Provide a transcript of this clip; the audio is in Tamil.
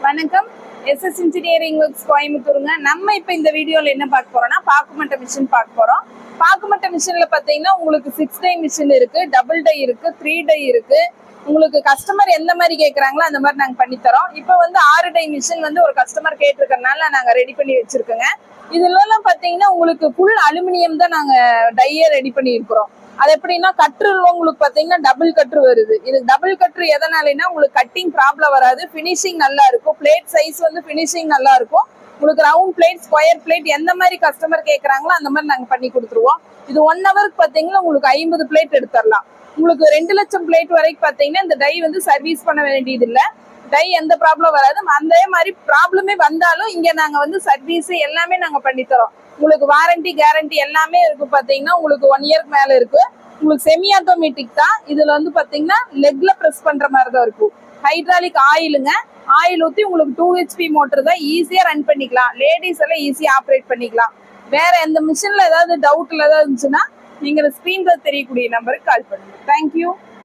வணக்கம். எஸ்எஸ் இன்ஜினியரிங் ஒர்க்ஸ் கோயம்புத்தூருங்க. நம்ம இப்போ இந்த வீடியோவில் என்ன பார்க்க போறோம்னா பாக்குமட்டை மிஷின் பார்க்க போறோம். பாக்குமட்டை மிஷின்ல பார்த்தீங்கன்னா உங்களுக்கு 6 டை மிஷின் இருக்கு, டபுள் டை இருக்கு, 3 டை இருக்கு. உங்களுக்கு கஸ்டமர் எந்த மாதிரி கேட்குறாங்களோ அந்த மாதிரி நாங்கள் பண்ணித்தரோம். இப்போ வந்து 6 டை மிஷின் வந்து ஒரு கஸ்டமர் கேட்டிருக்கறனால நாங்கள் ரெடி பண்ணி வச்சிருக்கோங்க. இதுலலாம் பார்த்தீங்கன்னா உங்களுக்கு ஃபுல் அலுமினியம் தான் நாங்கள் டையை ரெடி பண்ணி இருக்கிறோம். அது எப்படின்னா கட்ரு உங்களுக்கு பார்த்தீங்கன்னா டபுள் கட்ரு வருது. இது டபுள் கட்ரு எதனாலனா உங்களுக்கு கட்டிங் ப்ராப்ளம் வராது, ஃபினிஷிங் நல்லா இருக்கும், பிளேட் சைஸ் வந்து ஃபினிஷிங் நல்லா இருக்கும். உங்களுக்கு ரவுண்ட் பிளேட், ஸ்கொயர் பிளேட் எந்த மாதிரி கஸ்டமர் கேட்குறாங்களோ அந்த மாதிரி நாங்கள் பண்ணி கொடுத்துருவோம். இது 1 ஹவருக்கு பார்த்தீங்கன்னா உங்களுக்கு 50 பிளேட் எடுத்துடலாம். உங்களுக்கு 2 லட்சம் பிளேட் வரைக்கும் பார்த்தீங்கன்னா இந்த டை வந்து சர்வீஸ் பண்ண வேண்டியது இல்லை. டை எந்த ப்ராப்ளம் வராது. அதே மாதிரி ப்ராப்ளமே வந்தாலும் இங்கே நாங்கள் வந்து சர்வீஸ் எல்லாமே நாங்கள் பண்ணித்தரோம். உங்களுக்கு வாரண்டி கேரண்டி எல்லாமே இருக்கு. பார்த்தீங்கன்னா உங்களுக்கு 1 இயருக்கு மேலே இருக்கு. உங்களுக்கு செமி ஆட்டோமேட்டிக் தான். இதுல வந்து பாத்தீங்கன்னா லெக்ல பிரஸ் பண்ற மாதிரி தான் இருக்கும். ஹைட்ராலிக் ஆயிலுங்க. ஆயில் ஊற்றி உங்களுக்கு 2 HP மோட்டர் தான், ஈஸியா ரன் பண்ணிக்கலாம். லேடிஸ் எல்லாம் ஈஸியா ஆப்ரேட் பண்ணிக்கலாம். வேற எந்த மிஷின்ல ஏதாவது டவுட்ல ஏதாவது இருந்துச்சுன்னா நீங்க ஸ்கிரீன்ல தெரியக்கூடிய நம்பருக்கு கால் பண்ணுங்க. தேங்க்யூ.